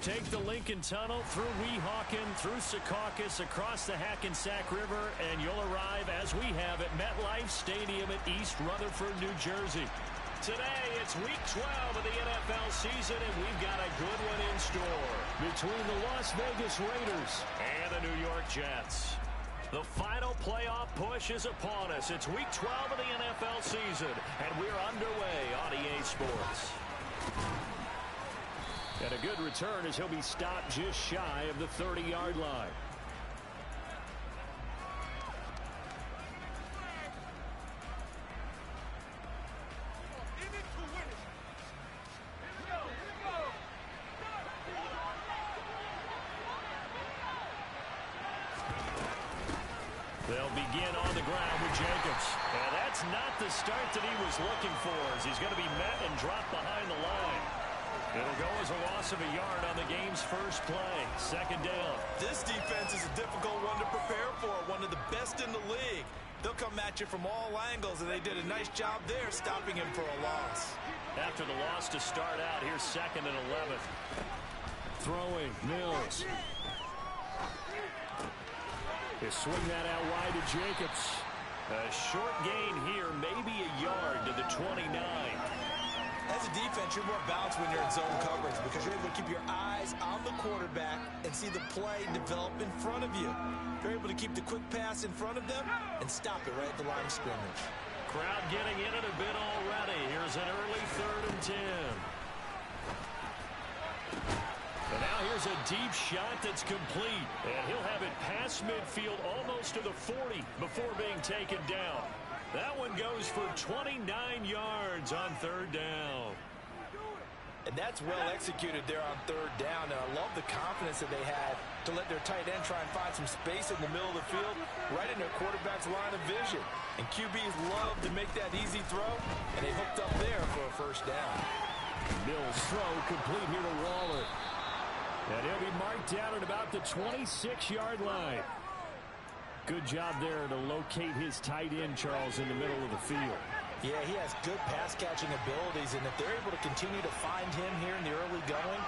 Take the Lincoln Tunnel through Weehawken, through Secaucus, across the Hackensack River, and you'll arrive, as we have, at MetLife Stadium at East Rutherford, New Jersey. Today, it's Week 12 of the NFL season, and we've got a good one in store between the Las Vegas Raiders and the New York Jets. The final playoff push is upon us. It's Week 12 of the NFL season, and we're underway on EA Sports. And a good return as he'll be stopped just shy of the 30-yard line. They'll begin on the ground with Jacobs. And that's not the start that he was looking for, as he's going to be met and dropped behind the line. It'll go as a loss of a yard on the game's first play. Second down. This defense is a difficult one to prepare for, one of the best in the league. They'll come at you from all angles, and they did a nice job there stopping him for a loss. After the loss to start out, here's 2nd and 11. Throwing, Mills. They swing that out wide to Jacobs. A short gain here, maybe a yard to the 29. As a defense, you're more balanced when you're in zone coverage because you're able to keep your eyes on the quarterback and see the play develop in front of you. You're able to keep the quick pass in front of them and stop it right at the line of scrimmage. Crowd getting in it a bit already. Here's an early 3rd and 10. And now here's a deep shot that's complete. And he'll have it past midfield almost to the 40 before being taken down. That one goes for 29 yards on 3rd down. And that's well executed there on 3rd down. And I love the confidence that they had to let their tight end try and find some space in the middle of the field, right in their quarterback's line of vision. And QBs love to make that easy throw, and they hooked up there for a 1st down. Mills throw complete here to Waller. And he'll be marked down at about the 26-yard line. Good job there to locate his tight end, Charles, in the middle of the field. Yeah, he has good pass-catching abilities, and if they're able to continue to find him here in the early going,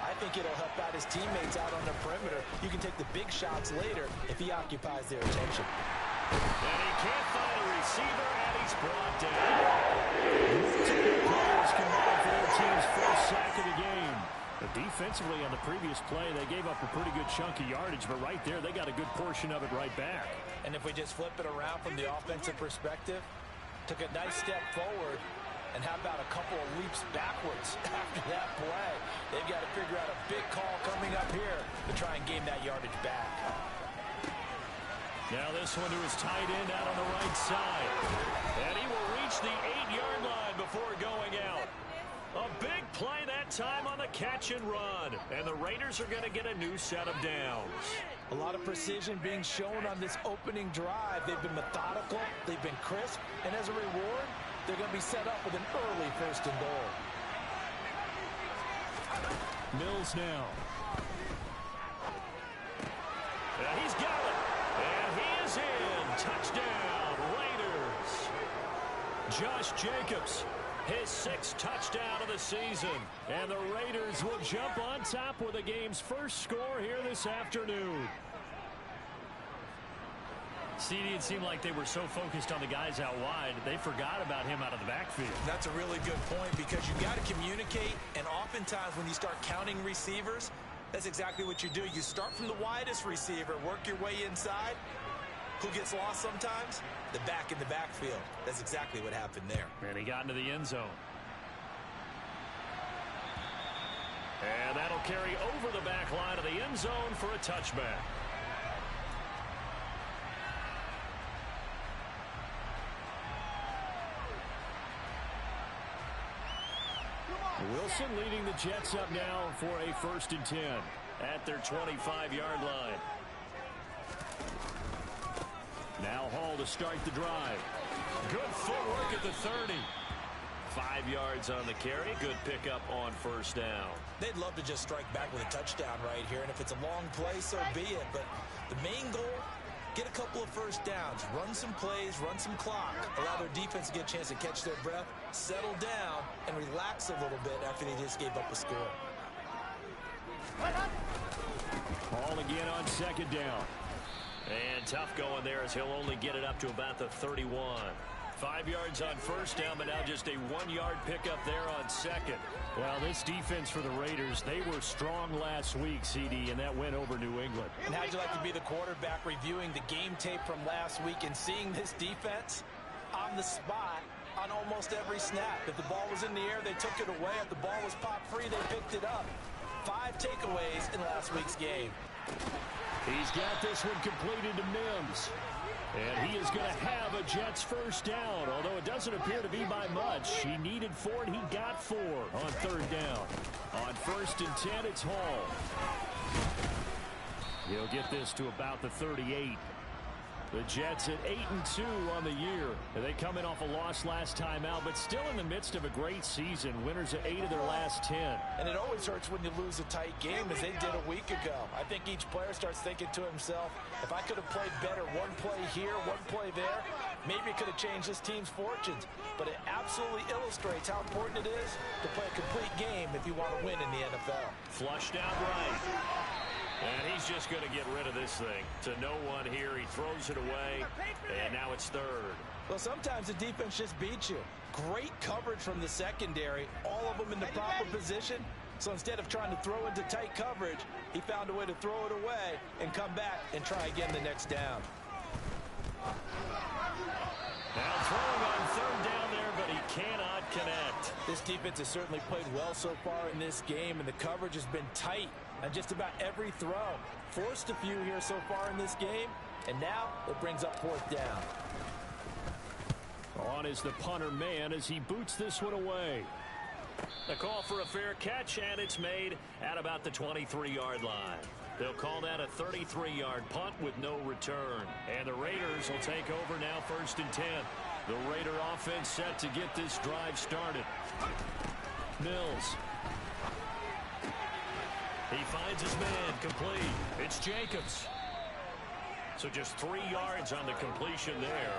I think it'll help out his teammates out on the perimeter. You can take the big shots later if he occupies their attention. And he can't find a receiver, and he's brought down. Multiple players combined for their team's first sack of the game. But defensively on the previous play, they gave up a pretty good chunk of yardage, but right there, they got a good portion of it right back. And if we just flip it around from the offensive perspective, took a nice step forward, and how about a couple of leaps backwards after that play? They've got to figure out a big call coming up here to try and gain that yardage back. Now this one to his tight end out on the right side. And he will reach the 8-yard line before going out. A big play that time on the catch and run. And the Raiders are going to get a new set of downs. A lot of precision being shown on this opening drive. They've been methodical. They've been crisp. And as a reward, they're going to be set up with an early 1st and goal. Mills now. And he's got it. And he is in. Touchdown, Raiders. Josh Jacobs. His 6th touchdown of the season. And the Raiders will jump on top with the game's first score here this afternoon. CD, it seemed like they were so focused on the guys out wide, they forgot about him out of the backfield. That's a really good point because you got to communicate, and oftentimes when you start counting receivers, that's exactly what you do. You start from the widest receiver, work your way inside. Who gets lost sometimes? The back in the backfield. That's exactly what happened there. And he got into the end zone. And that'll carry over the back line of the end zone for a touchback. Wilson leading the Jets up now for a 1st and 10 at their 25-yard line. Now Hall to start the drive. Good footwork at the 30. 5 yards on the carry. Good pickup on 1st down. They'd love to just strike back with a touchdown right here, and if it's a long play, so be it. But the main goal, get a couple of 1st downs, run some plays, run some clock, allow their defense to get a chance to catch their breath, settle down, and relax a little bit after they just gave up a score. Ball again on second down. And tough going there as he'll only get it up to about the 31. 5 yards on first down, but now just a 1-yard pickup there on second. Well, this defense for the Raiders, they were strong last week, CD, and that went over New England. And how'd you like to be the quarterback reviewing the game tape from last week and seeing this defense on the spot on almost every snap? If the ball was in the air, they took it away. If the ball was pop free, they picked it up. 5 takeaways in last week's game. He's got this one completed to Mims. And he is going to have a Jets first down, although it doesn't appear to be by much. He needed 4, and he got 4 on third down. On first and 10, it's Hall. He'll get this to about the 38. The Jets at 8-2 on the year. They come in off a loss last time out, but still in the midst of a great season. Winners of 8 of their last 10. And it always hurts when you lose a tight game, as they did a week ago. I think each player starts thinking to himself, if I could have played better one play here, one play there, maybe it could have changed this team's fortunes. But it absolutely illustrates how important it is to play a complete game if you want to win in the NFL. Flushed out right. And he's just going to get rid of this thing. To no one here. He throws it away. And now it's third. Well, sometimes the defense just beats you. Great coverage from the secondary. All of them in the proper position. So instead of trying to throw into tight coverage, he found a way to throw it away and come back and try again the next down. Now throwing on third down there, but he cannot connect. This defense has certainly played well so far in this game, and the coverage has been tight on just about every throw. Forced a few here so far in this game, and now it brings up fourth down. On is the punter man as he boots this one away. The call for a fair catch, and it's made at about the 23-yard line. They'll call that a 33-yard punt with no return. And the Raiders will take over now first and 10. The Raider offense set to get this drive started. Mills. He finds his man complete. It's Jacobs. So just 3 yards on the completion there.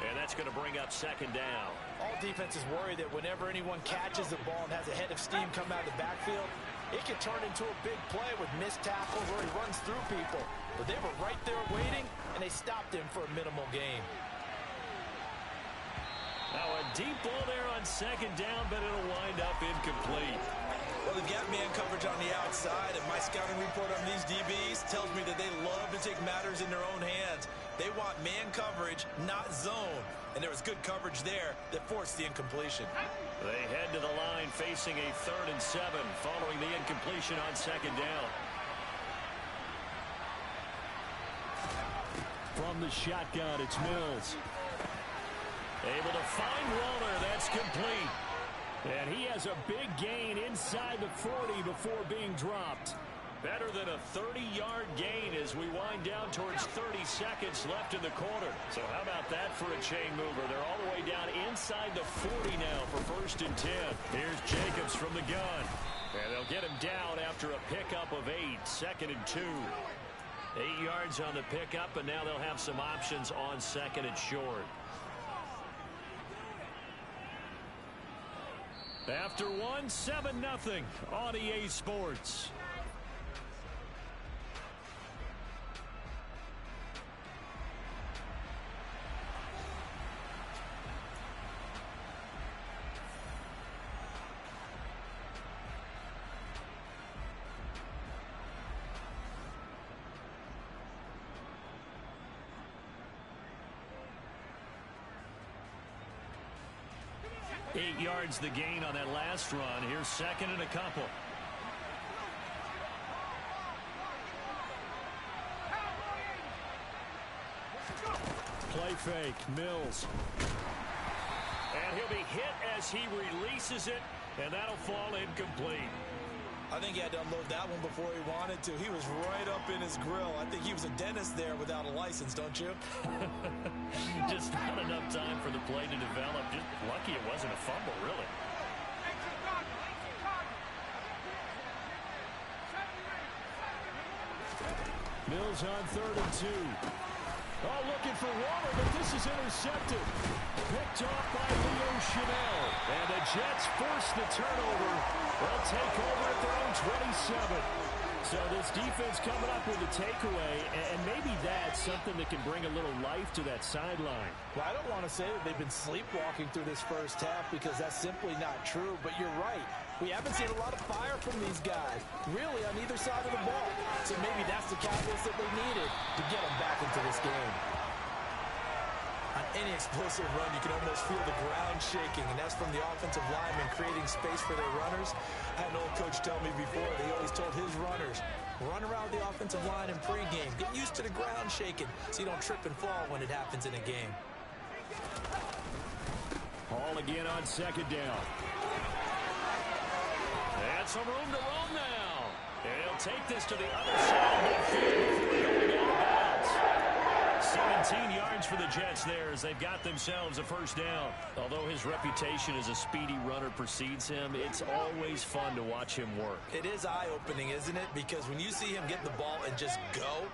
And that's going to bring up second down. All defenses worry that whenever anyone catches the ball and has a head of steam come out of the backfield, it can turn into a big play with missed tackles where he runs through people. But they were right there waiting, and they stopped him for a minimal gain. Now a deep ball there on second down, but it'll wind up incomplete. Well, they've got man coverage on the outside, and my scouting report on these DBs tells me that they love to take matters in their own hands. They want man coverage, not zone. And there was good coverage there that forced the incompletion. They head to the line facing a 3rd and 7 following the incompletion on second down. From the shotgun, it's Mills. Able to find Waller. That's complete. And he has a big gain inside the 40 before being dropped. Better than a 30-yard gain as we wind down towards 30 seconds left in the quarter. So how about that for a chain mover? They're all the way down inside the 40 now for first and 10. Here's Jacobs from the gun. And they'll get him down after a pickup of 8. 2nd and 2. 8 yards on the pickup, and now they'll have some options on 2nd and short. After one, 7-0 on EA Sports. Eight yards the gain on that last run. Here's 2nd and a couple. Play fake. Mills. And he'll be hit as he releases it, and that'll fall incomplete. I think he had to unload that one before he wanted to. He was right up in his grill. I think he was a dentist there without a license, don't you? Just not enough time for the play to develop. Just lucky it wasn't a fumble, really. Mills on 3rd and 2. Oh, looking for Waller, but this is intercepted. Picked off by Leo Chanel. And the Jets force the turnover. They'll take over at their own 27. So this defense coming up with a takeaway, and maybe that's something that can bring a little life to that sideline. Well, I don't want to say that they've been sleepwalking through this first half because that's simply not true, but you're right. We haven't seen a lot of fire from these guys, really, on either side of the ball. So maybe that's the catalyst that they needed to get them back into this game. On any explosive run, you can almost feel the ground shaking, and that's from the offensive linemen creating space for their runners. I had an old coach tell me before, they always told his runners, run around the offensive line in pregame. Get used to the ground shaking so you don't trip and fall when it happens in a game. Hall again on second down. And some room to roam now. And he'll take this to the other side of midfield before going out of bounds. 17 yards for the Jets there as they've got themselves a first down. Although his reputation as a speedy runner precedes him, it's always fun to watch him work. It is eye-opening, isn't it? Because when you see him get the ball and just go,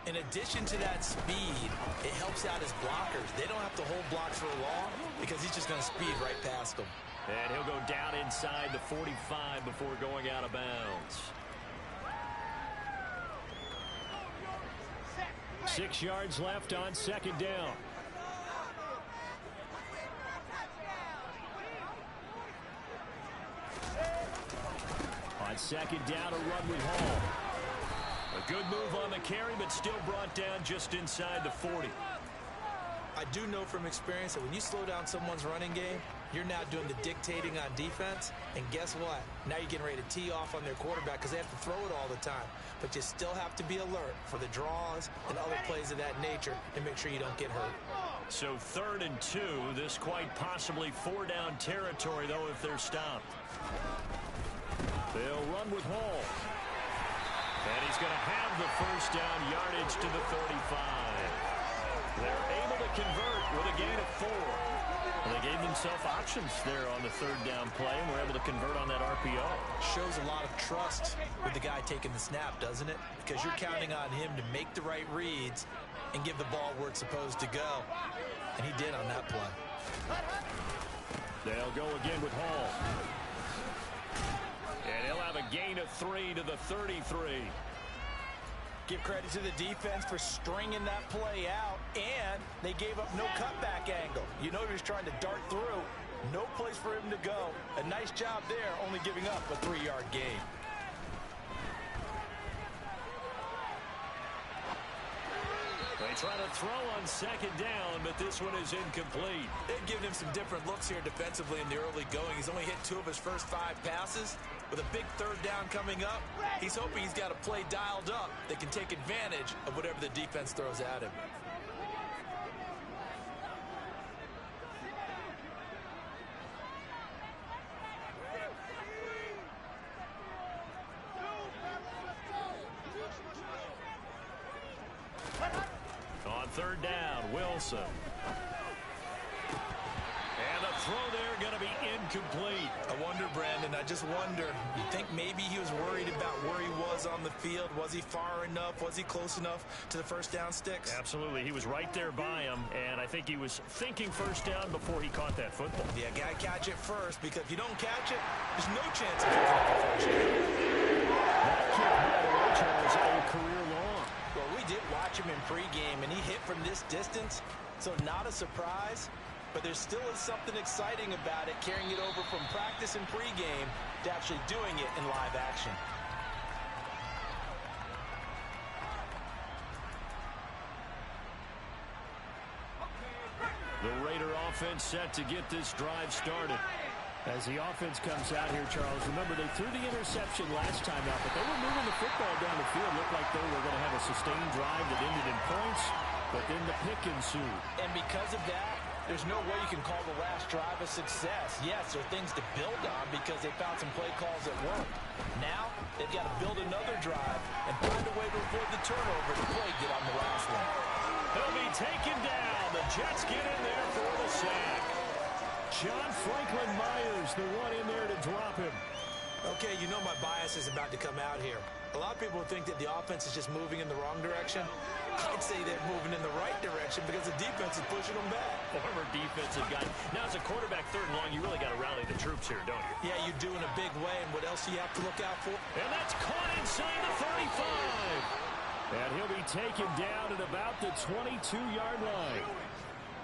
in addition to that speed, it helps out his blockers. They don't have to hold blocks for long because he's just going to speed right past them. And he'll go down inside the 45 before going out of bounds. 6 yards left on second down. On second down, a run with Hall. A good move on the carry, but still brought down just inside the 40. I do know from experience that when you slow down someone's running game, you're now doing the dictating on defense. And guess what? Now you're getting ready to tee off on their quarterback because they have to throw it all the time. But you still have to be alert for the draws and other plays of that nature and make sure you don't get hurt. So 3rd and 2. This quite possibly 4-down territory, though, if they're stopped. They'll run with Hall. And he's going to have the first down yardage to the 35. They're able to convert with a gain of 4. Well, they gave themselves options there on the 3rd down play, and were able to convert on that RPO. Shows a lot of trust with the guy taking the snap, doesn't it? Because you're counting on him to make the right reads and give the ball where it's supposed to go. And he did on that play. They'll go again with Hall. And he'll have a gain of 3 to the 33. Give credit to the defense for stringing that play out, and they gave up no cutback angle. You know he was trying to dart through. No place for him to go. A nice job there, only giving up a 3-yard gain. They try to throw on second down, but this one is incomplete. They've given him some different looks here defensively in the early going. He's only hit 2 of his first 5 passes. With a big 3rd down coming up, he's hoping he's got a play dialed up that can take advantage of whatever the defense throws at him. On 3rd down, Wilson. And the throw there going to be incomplete. I wonder, Brandon, I just wonder. You think maybe he was worried about where he was on the field? Was he far enough? Was he close enough to the first down sticks? Absolutely. He was right there by him, and I think he was thinking first down before he caught that football. Yeah, got to catch it first, because if you don't catch it, there's no chance of picking up the first down. That kick, by the way, Charles, a career long. Well, we did watch him in pregame, and he hit from this distance, so not a surprise. But there still is something exciting about it, carrying it over from practice and pregame to actually doing it in live action. The Raider offense set to get this drive started. As the offense comes out here, Charles, remember they threw the interception last time out, but they were moving the football down the field. Looked like they were going to have a sustained drive that ended in points, but then the pick ensued. And because of that, there's no way you can call the last drive a success. Yes, there are things to build on because they found some play calls that worked. Now, they've got to build another drive and find a way to avoid the turnover the play did on the last one. He'll be taken down. The Jets get in there for the sack. John Franklin Myers, the one in there to drop him. Okay, you know my bias is about to come out here. A lot of people think that the offense is just moving in the wrong direction. I'd say they're moving in the right direction situation because the defense is pushing them back. Former defensive guy. Now, as a quarterback, third and long, you really got to rally the troops here, don't you? Yeah, you do in a big way, and what else do you have to look out for? And that's caught inside the 35. And he'll be taken down at about the 22-yard line.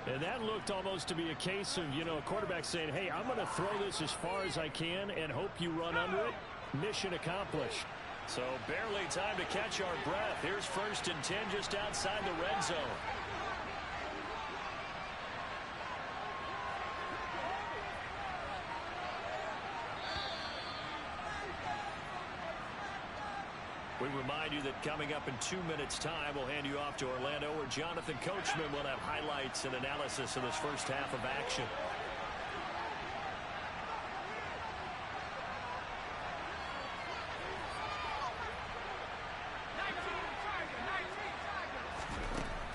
And that looked almost to be a case of, a quarterback saying, hey, I'm going to throw this as far as I can and hope you run under it. Mission accomplished. So barely time to catch our breath. Here's 1st and 10 just outside the red zone. We remind you that coming up in 2 minutes' time, we'll hand you off to Orlando, where Jonathan Coachman will have highlights and analysis of this first half of action.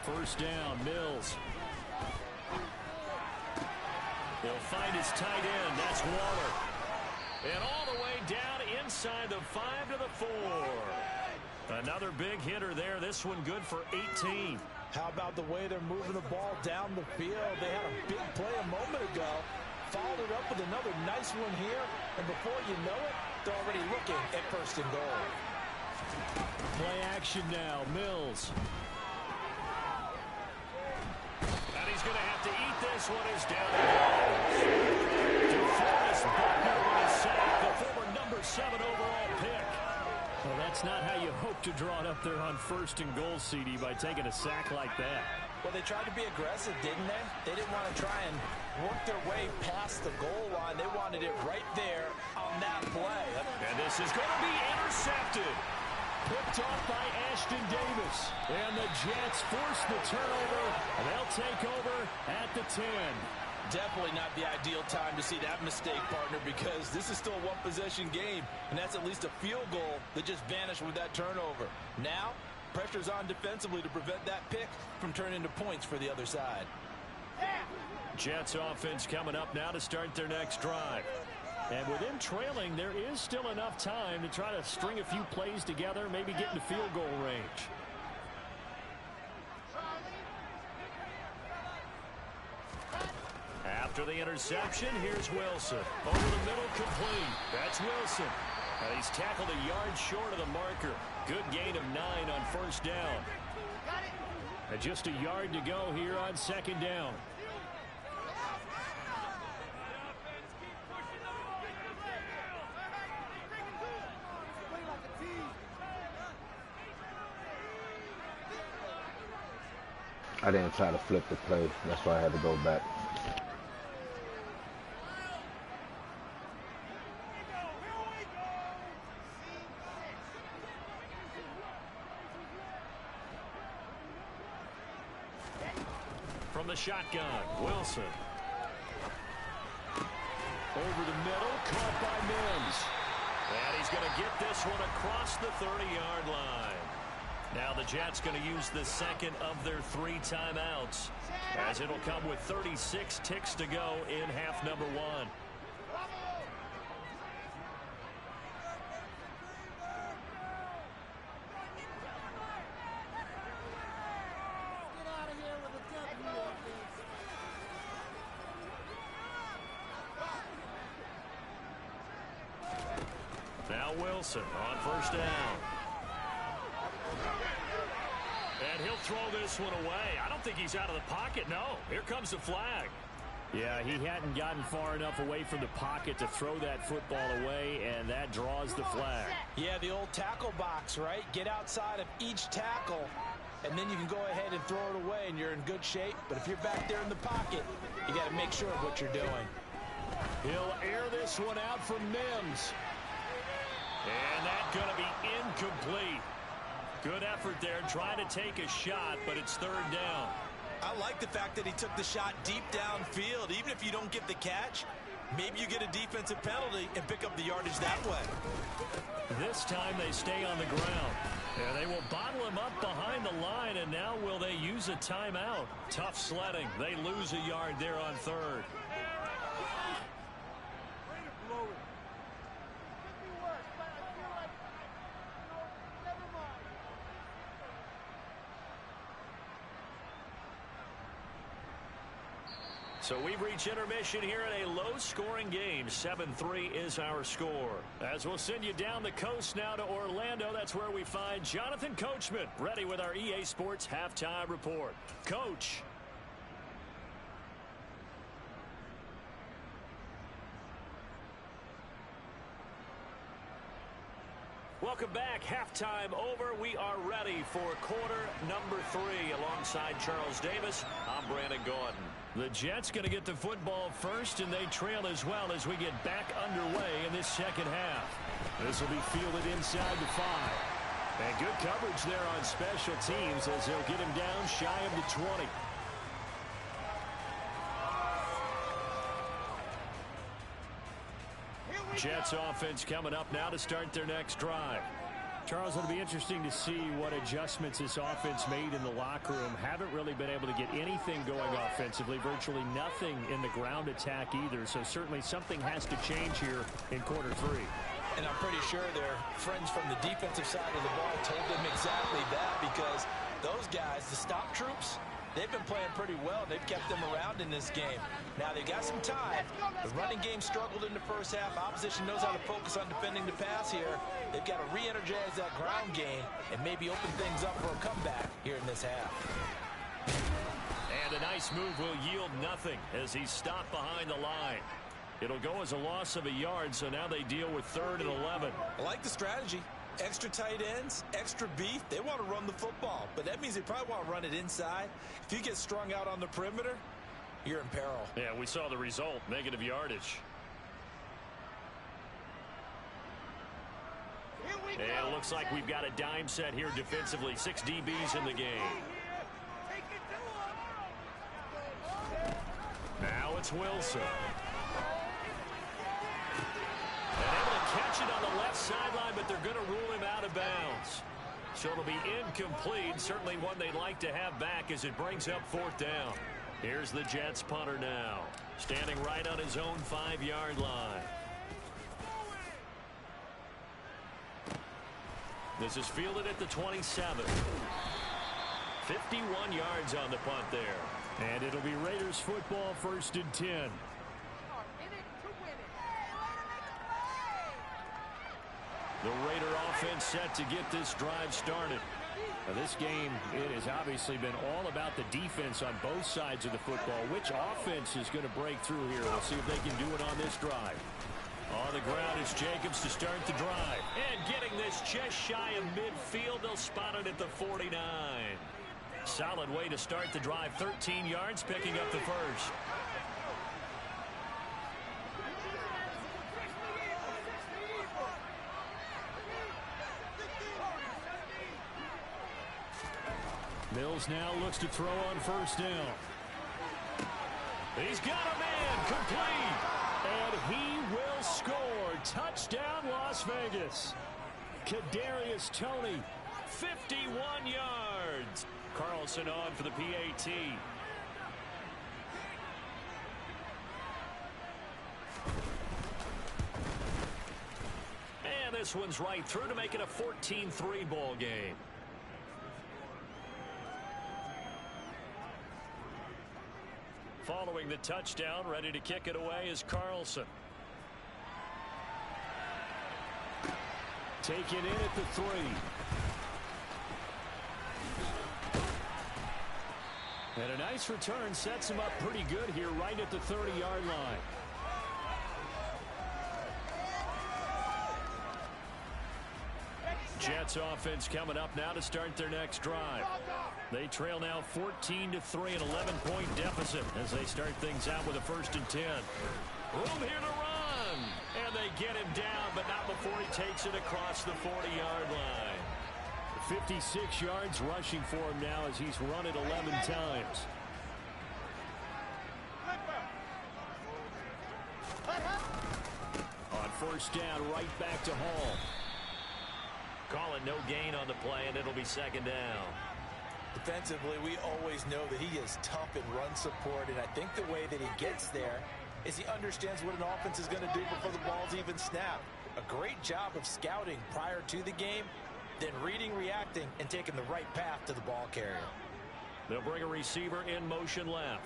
First down, Mills. He'll find his tight end. That's Waller. And all the way down inside the 5 to the 4. Another big hitter there. This one good for 18. How about the way they're moving the ball down the field? They had a big play a moment ago. Followed it up with another nice one here. And before you know it, they're already looking at 1st and goal. Play action now. Mills. And he's going to have to eat this one as down he goes. DeForest Buckner with a sack, the former number 7 overall pick. Well, that's not how you hope to draw it up there on 1st and goal, CD, by taking a sack like that. Well, they tried to be aggressive, didn't they? They didn't want to try and work their way past the goal line. They wanted it right there on that play. And this is going to be intercepted. Picked off by Ashton Davis. And the Jets force the turnover. And they'll take over at the 10. Definitely not the ideal time to see that mistake, partner, because this is still a one-possession game, and that's at least a field goal that just vanished with that turnover. Now, pressure's on defensively to prevent that pick from turning into points for the other side. Jets offense coming up now to start their next drive. And with them trailing, there is still enough time to try to string a few plays together, maybe get into field goal range. After the interception, here's Wilson. Over the middle, complete. That's Wilson. And he's tackled a yard short of the marker. Good gain of 9 on 1st down. And just a yard to go here on 2nd down. I didn't try to flip the play. That's why I had to go back. From the shotgun, Wilson. Over the middle, caught by Mims. And he's going to get this one across the 30-yard line. Now the Jets going to use the second of their 3 timeouts, as it'll come with 36 ticks to go in half number 1. Now Wilson on 1st down. And he'll throw this one away. I don't think he's out of the pocket. No, here comes the flag. Yeah, he hadn't gotten far enough away from the pocket to throw that football away, and that draws the flag. Yeah, the old tackle box, right? Get outside of each tackle, and then you can go ahead and throw it away, and you're in good shape. But if you're back there in the pocket, you got to make sure of what you're doing. He'll air this one out from Mims. And that's going to be incomplete. Good effort there, trying to take a shot, but it's 3rd down. I like the fact that he took the shot deep downfield. Even if you don't get the catch, maybe you get a defensive penalty and pick up the yardage that way. This time they stay on the ground. And they will bottle him up behind the line, and now will they use a timeout? Tough sledding. They lose a yard there on 3rd. So we've reached intermission here in a low-scoring game. 7-3 is our score. As we'll send you down the coast now to Orlando, that's where we find Jonathan Coachman, ready with our EA Sports Halftime Report. Coach. Welcome back. Halftime over. We are ready for quarter number 3. Alongside Charles Davis, I'm Brandon Gaudin. The Jets going to get the football first, and they trail as well as we get back underway in this second half. This will be fielded inside the 5. And good coverage there on special teams as they'll get him down shy of the 20. Jets offense coming up now to start their next drive. Charles, it'll be interesting to see what adjustments this offense made in the locker room. Haven't really been able to get anything going offensively. Virtually nothing in the ground attack either. So certainly something has to change here in quarter 3. And I'm pretty sure their friends from the defensive side of the ball told them exactly that, because those guys, the stop troops, they've been playing pretty well. They've kept them around in this game. Now, they've got some time. The running game struggled in the first half. Opposition knows how to focus on defending the pass here. They've got to re-energize that ground game and maybe open things up for a comeback here in this half. And a nice move will yield nothing as he's stopped behind the line. It'll go as a loss of a yard, so now they deal with 3rd and 11. I like the strategy. Extra tight ends, extra beef. They want to run the football, but that means they probably want to run it inside. If you get strung out on the perimeter, you're in peril. Yeah, we saw the result, negative yardage. And it looks like we've got a dime set here defensively. 6 DBs in the game. Now it's Wilson. And able to catch it on the left sideline, but they're going to rule him out of bounds. So it'll be incomplete. Certainly one they'd like to have back as it brings up 4th down. Here's the Jets punter now, standing right on his own 5-yard line. This is fielded at the 27. 51 yards on the punt there. And it'll be Raiders football, 1st and 10. The Raider offense set to get this drive started. Now this game, it has obviously been all about the defense on both sides of the football. Which offense is going to break through here? We'll see if they can do it on this drive. On the ground is Jacobs to start the drive. And getting this just shy of midfield, they'll spot it at the 49. Solid way to start the drive. 13 yards, picking up the first. Mills now looks to throw on 1st down. He's got a man, complete. And he will score. Touchdown, Las Vegas. Kadarius Toney, 51 yards. Carlson on for the PAT. And this one's right through to make it a 14-3 ball game. Following the touchdown, ready to kick it away is Carlson. Taken in at the 3. And a nice return sets him up pretty good here right at the 30-yard line. Jets offense coming up now to start their next drive. They trail now 14-3, an 11-point deficit as they start things out with a 1st and 10. Room here to run. And they get him down, but not before he takes it across the 40-yard line. 56 yards rushing for him now as he's run it 11 times. On 1st down, right back to Hall. Calling no gain on the play, and it'll be 2nd down. Defensively, we always know that he is tough in run support, and I think the way that he gets there is he understands what an offense is going to do before the ball's even snapped. A great job of scouting prior to the game, then reading, reacting, and taking the right path to the ball carrier. They'll bring a receiver in motion left.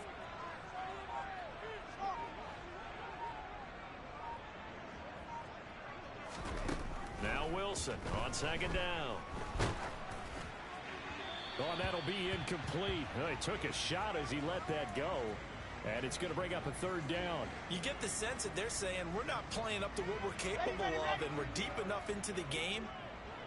Wilson on second down. Oh, that'll be incomplete. Oh, he took a shot as he let that go. And it's going to bring up a third down. You get the sense that they're saying we're not playing up to what we're capable of, and we're deep enough into the game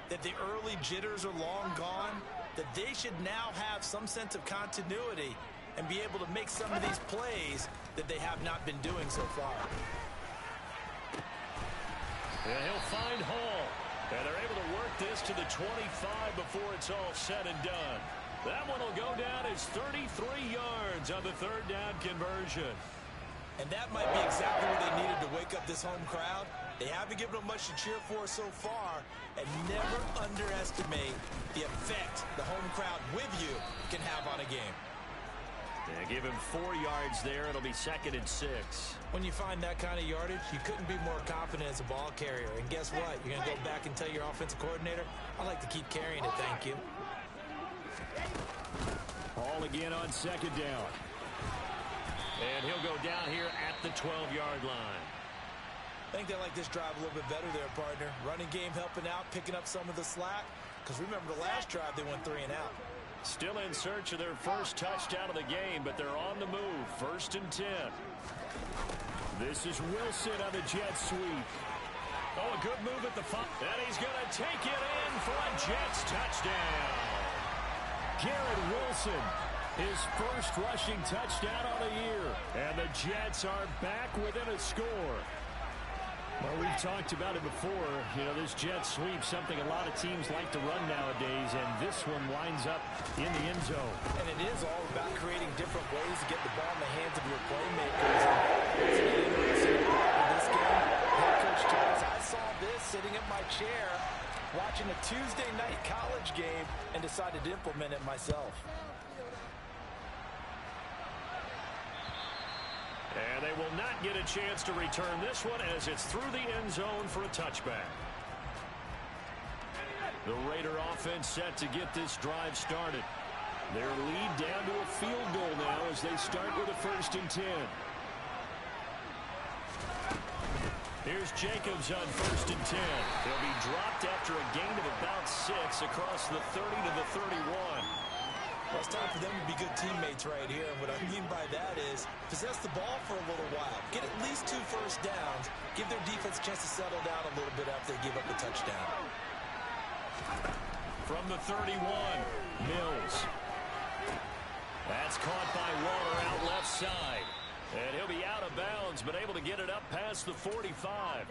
that the early jitters are long gone, that they should now have some sense of continuity and be able to make some of these plays that they have not been doing so far. And he'll find Hall. And they're able to work this to the 25 before it's all said and done. That one will go down as 33 yards on the third down conversion. And that might be exactly what they needed to wake up this home crowd. They haven't given them much to cheer for so far. And never underestimate the effect the home crowd with you can have on a game. Yeah, give him 4 yards there. It'll be 2nd and 6. When you find that kind of yardage, you couldn't be more confident as a ball carrier. And guess what? You're going to go back and tell your offensive coordinator, I'd like to keep carrying it, thank you. Hall again on second down. And he'll go down here at the 12-yard line. I think they like this drive a little bit better there, partner. Running game helping out, picking up some of the slack. Because remember the last drive, they went 3 and out. Still in search of their first touchdown of the game, but they're on the move. 1st and 10. This is Wilson on the jet sweep. Oh, a good move at the front. And he's going to take it in for a Jets touchdown. Garrett Wilson, his first rushing touchdown on the year. And the Jets are back within a score. Well, we've talked about it before. You know, this jet sweep, something a lot of teams like to run nowadays, and this one winds up in the end zone. And it is all about creating different ways to get the ball in the hands of your playmakers. It's an interesting part of this game. Head coach told us, I saw this sitting in my chair, watching a Tuesday night college game, and decided to implement it myself. And they will not get a chance to return this one as it's through the end zone for a touchback. The Raider offense set to get this drive started. Their lead down to a field goal now as they start with a 1st and 10. Here's Jacobs on 1st and 10. He'll be dropped after a gain of about 6 across the 30 to the 31. Well, it's time for them to be good teammates right here. And what I mean by that is possess the ball for a little while. Get at least 2 first downs. Give their defense a chance to settle down a little bit after they give up a touchdown. From the 31, Mills. That's caught by Waller out left side. And he'll be out of bounds, but able to get it up past the 45.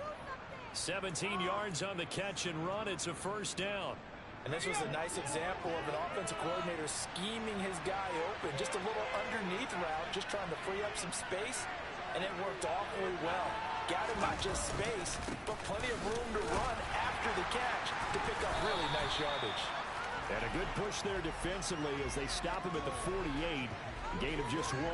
17 yards on the catch and run. It's a 1st down. And this was a nice example of an offensive coordinator scheming his guy open. Just a little underneath route, just trying to free up some space, and it worked awfully well. Got him not just space, but plenty of room to run after the catch to pick up really nice yardage. And a good push there defensively as they stop him at the 48. Gain of just 1.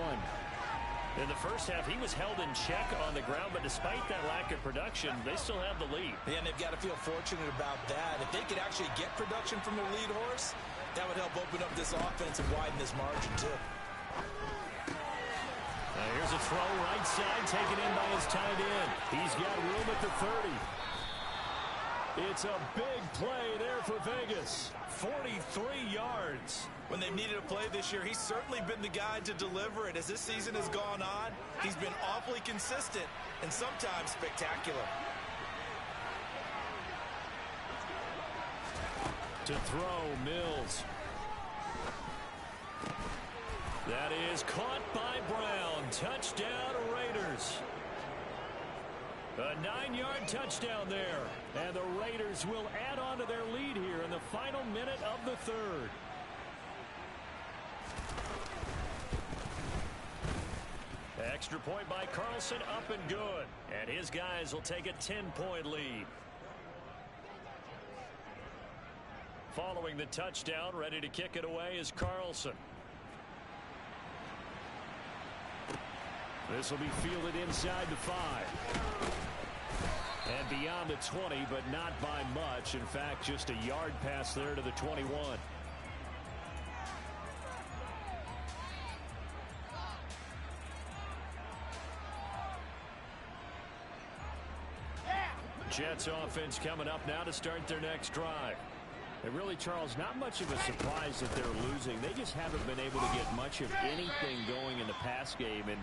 In the first half, he was held in check on the ground, but despite that lack of production, they still have the lead. Yeah, and they've got to feel fortunate about that. If they could actually get production from their lead horse, that would help open up this offense and widen this margin, too. Now here's a throw right side, taken in by his tight end. He's got room at the 30. It's a big play there for Vegas. 43 yards. When they've needed a play this year, he's certainly been the guy to deliver it. As this season has gone on, he's been awfully consistent and sometimes spectacular. To throw, Mills. That is caught by Brown. Touchdown, Raiders. A 9-yard touchdown there. And the Raiders will add on to their lead here in the final minute of the 3rd. Extra point by Carlson, up and good. And his guys will take a 10-point lead. Following the touchdown, ready to kick it away is Carlson. This will be fielded inside the 5. And beyond the 20, but not by much. In fact, just a yard pass there to the 21. Jets offense coming up now to start their next drive. And really, Charles, not much of a surprise that they're losing. They just haven't been able to get much of anything going in the pass game. And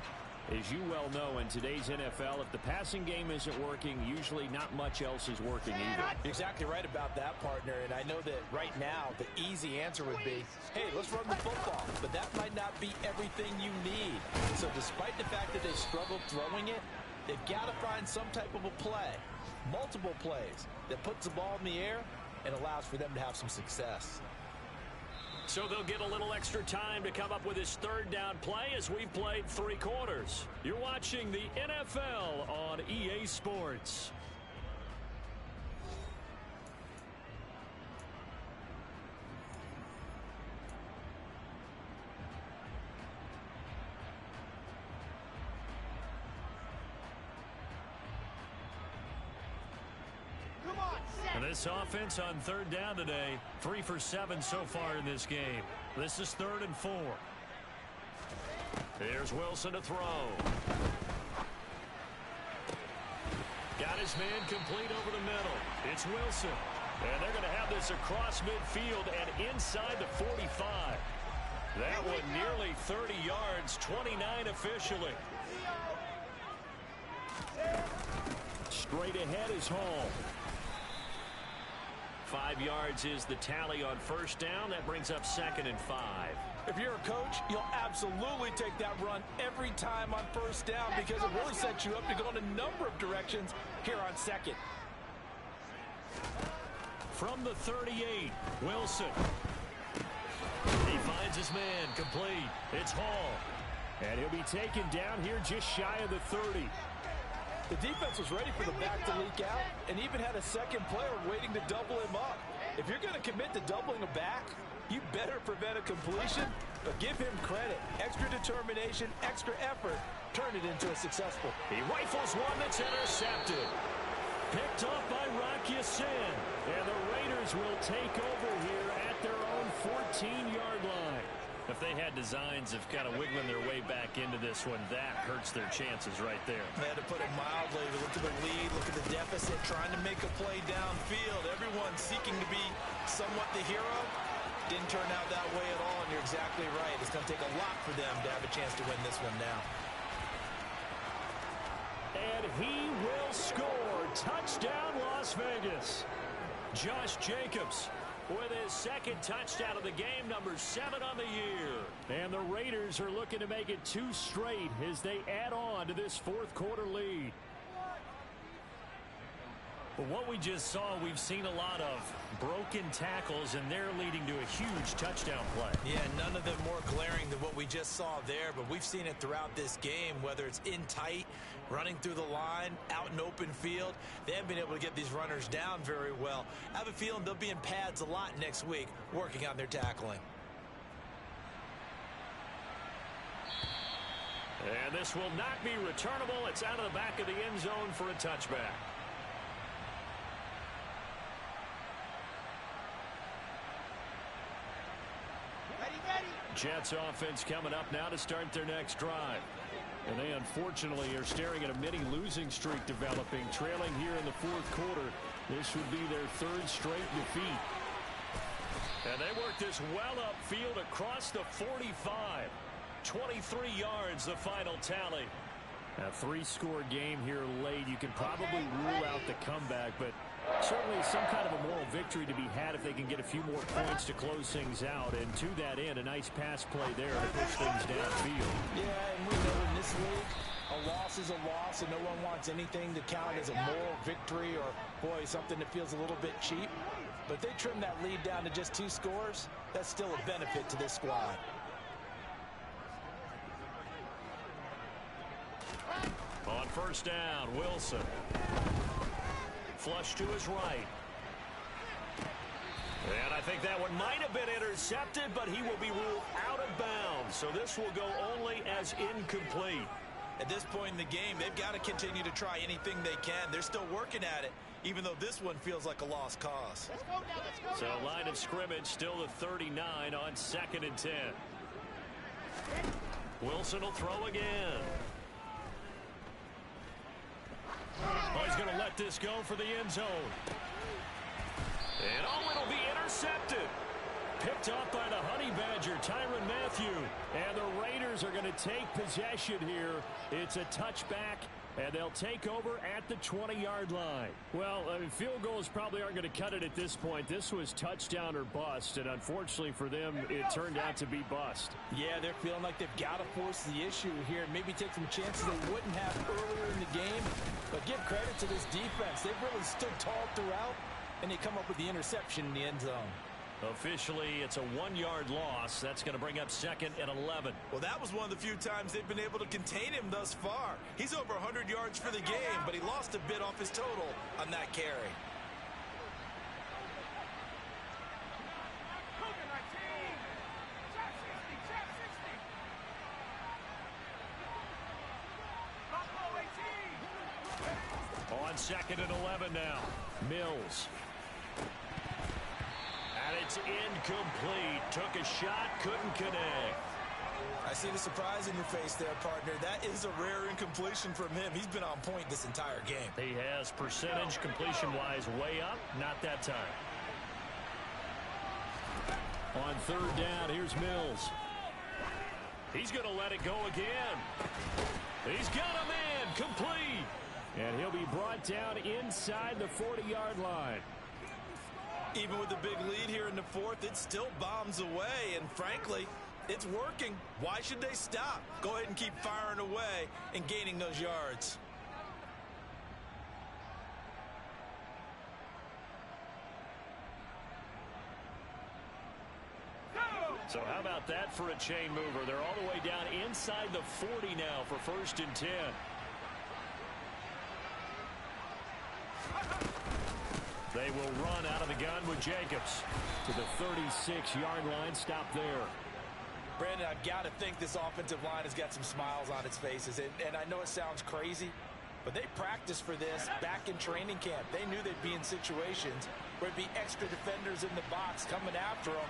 as you well know, in today's NFL, if the passing game isn't working, usually not much else is working either. You're exactly right about that, partner. And I know that right now the easy answer would be, hey, let's run the football. But that might not be everything you need. So despite the fact that they've struggled throwing it, they've got to find some type of a play, multiple plays, that puts the ball in the air and allows for them to have some success. So they'll get a little extra time to come up with his third down play as we've played 3 quarters. You're watching the NFL on EA Sports. And this offense on third down today, 3 for 7 so far in this game. This is 3rd and 4. Here's Wilson to throw. Got his man complete over the middle. It's Wilson. And they're going to have this across midfield and inside the 45. That one nearly 30 yards, 29 officially. Straight ahead is Hall. 5 yards is the tally on first down. That brings up 2nd and 5. If you're a coach, you'll absolutely take that run every time on first down because it really sets you up to go in a number of directions here on 2nd. From the 38, Wilson. He finds his man complete. It's Hall. And he'll be taken down here just shy of the 30. The defense was ready for the back to leak out and even had a second player waiting to double him up. If you're going to commit to doubling a back, you better prevent a completion, but give him credit. Extra determination, extra effort, turn it into a successful. He rifles one that's intercepted. Picked up by Rock Ya-Sin. And the Raiders will take over here at their own 14-yard line. If they had designs of kind of wiggling their way back into this one, that hurts their chances right there. They had to put it mildly. Look at the lead, look at the deficit, trying to make a play downfield. Everyone seeking to be somewhat the hero. Didn't turn out that way at all, and you're exactly right. It's going to take a lot for them to have a chance to win this one now. And he will score. Touchdown, Las Vegas. Josh Jacobs with his 2nd touchdown of the game, number 7 on the year. And the Raiders are looking to make it 2 straight as they add on to this 4th quarter lead. But what we just saw, we've seen a lot of broken tackles, and they're leading to a huge touchdown play. Yeah, none of them more glaring than what we just saw there, but we've seen it throughout this game, whether it's in tight, running through the line, out in open field. They haven't been able to get these runners down very well. I have a feeling they'll be in pads a lot next week, working on their tackling. And this will not be returnable. It's out of the back of the end zone for a touchback. Jets offense coming up now to start their next drive. And they unfortunately are staring at a mini losing streak developing, trailing here in the 4th quarter. This would be their 3rd straight defeat. And they work this well upfield across the 45. 23 yards the final tally. A 3-score game here late. You can probably rule out the comeback, but certainly some kind of a moral victory to be had if they can get a few more points to close things out. And to that end, a nice pass play there to push things downfield. Yeah, and we know in this league, a loss is a loss, and no one wants anything to count as a moral victory or, boy, something that feels a little bit cheap. But if they trim that lead down to just 2 scores, that's still a benefit to this squad. On first down, Wilson. Flush to his right. And I think that one might have been intercepted, but he will be ruled out of bounds. So this will go only as incomplete. At this point in the game, they've got to continue to try anything they can. They're still working at it, even though this one feels like a lost cause. So line of scrimmage still the 39 on 2nd and 10. Wilson will throw again. Oh, he's going to let this go for the end zone. And oh, it'll be intercepted. Picked off by the Honey Badger, Tyrann Mathieu. And the Raiders are going to take possession here. It's a touchback, and they'll take over at the 20-yard line. Well, field goals probably aren't going to cut it at this point. This was touchdown or bust, and unfortunately for them, it turned out to be bust. Yeah, they're feeling like they've got to force the issue here, maybe take some chances they wouldn't have earlier in the game. But give credit to this defense. They've really stood tall throughout, and they come up with the interception in the end zone. Officially, it's a 1-yard loss. That's going to bring up 2nd and 11. Well, that was one of the few times they've been able to contain him thus far. He's over 100 yards for the game, but he lost a bit off his total on that carry. On 2nd and 11 now. Mills. And it's incomplete. Took a shot, couldn't connect. I see the surprise in your face there, partner. That is a rare incompletion from him. He's been on point this entire game. He has percentage completion-wise way up. Not that time. On 3rd down, here's Mills. He's going to let it go again. He's got a man complete. And he'll be brought down inside the 40-yard line. Even with the big lead here in the 4th, it still bombs away, and frankly, it's working. Why should they stop? Go ahead and keep firing away and gaining those yards. So how about that for a chain mover? They're all the way down inside the 40 now for 1st and 10. They will run out of the gun with Jacobs to the 36-yard line. Stop there. Brandon, I've got to think this offensive line has got some smiles on its faces. And I know it sounds crazy, but they practiced for this back in training camp. They knew they'd be in situations where it'd be extra defenders in the box coming after them,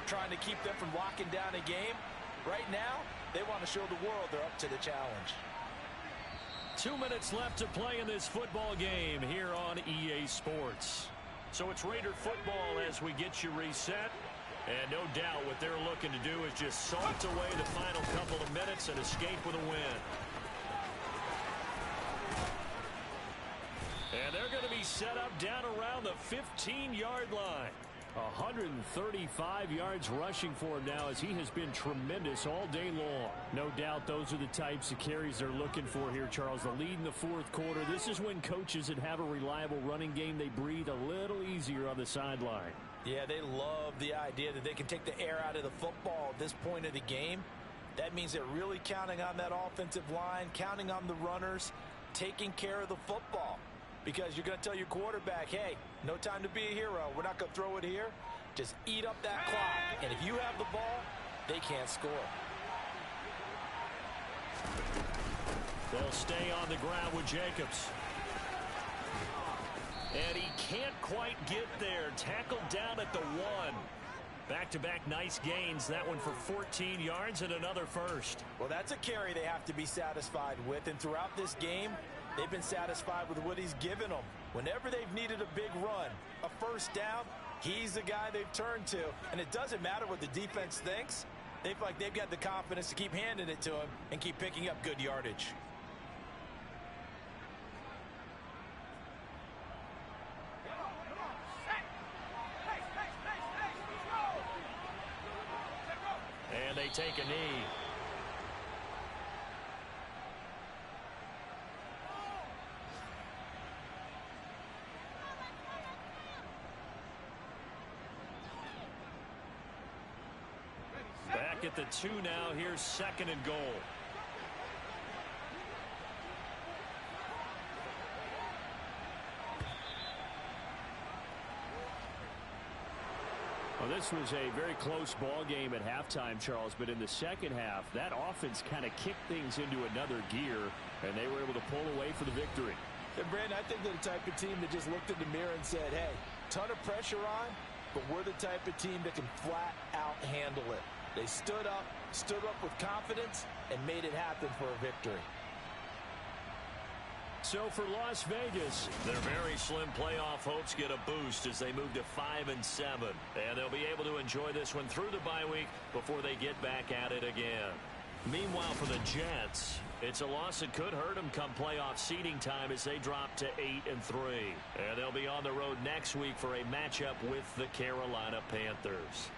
trying to keep them from locking down a game. Right now, they want to show the world they're up to the challenge. 2 minutes left to play in this football game here on EA Sports. So it's Raider football as we get you reset. And no doubt what they're looking to do is just salt away the final couple of minutes and escape with a win. And they're going to be set up down around the 15-yard line. 135 yards rushing for him now as he has been tremendous all day long. No doubt those are the types of carries they're looking for here, Charles. The lead in the 4th quarter. This is when coaches that have a reliable running game, they breathe a little easier on the sideline. Yeah, they love the idea that they can take the air out of the football at this point of the game. That means they're really counting on that offensive line, counting on the runners, taking care of the football. Because you're going to tell your quarterback, hey, no time to be a hero. We're not going to throw it here. Just eat up that clock. And if you have the ball, they can't score. They'll stay on the ground with Jacobs. And he can't quite get there. Tackled down at the 1. Back-to-back nice gains. That one for 14 yards and another first. Well, that's a carry they have to be satisfied with. And throughout this game, they've been satisfied with what he's given them. Whenever they've needed a big run, a first down, he's the guy they've turned to. And it doesn't matter what the defense thinks. They feel like they've got the confidence to keep handing it to him and keep picking up good yardage. And they take a knee. Back at the 2 now. Here's 2nd and goal. Well, this was a very close ball game at halftime, Charles, but in the second half, that offense kind of kicked things into another gear, and they were able to pull away for the victory. And Brandon, I think they're the type of team that just looked in the mirror and said, hey, ton of pressure on, but we're the type of team that can flat out handle it. They stood up with confidence, and made it happen for a victory. So for Las Vegas, their very slim playoff hopes get a boost as they move to 5-7. And they'll be able to enjoy this one through the bye week before they get back at it again. Meanwhile, for the Jets, it's a loss that could hurt them come playoff seeding time as they drop to 8-3. And they'll be on the road next week for a matchup with the Carolina Panthers.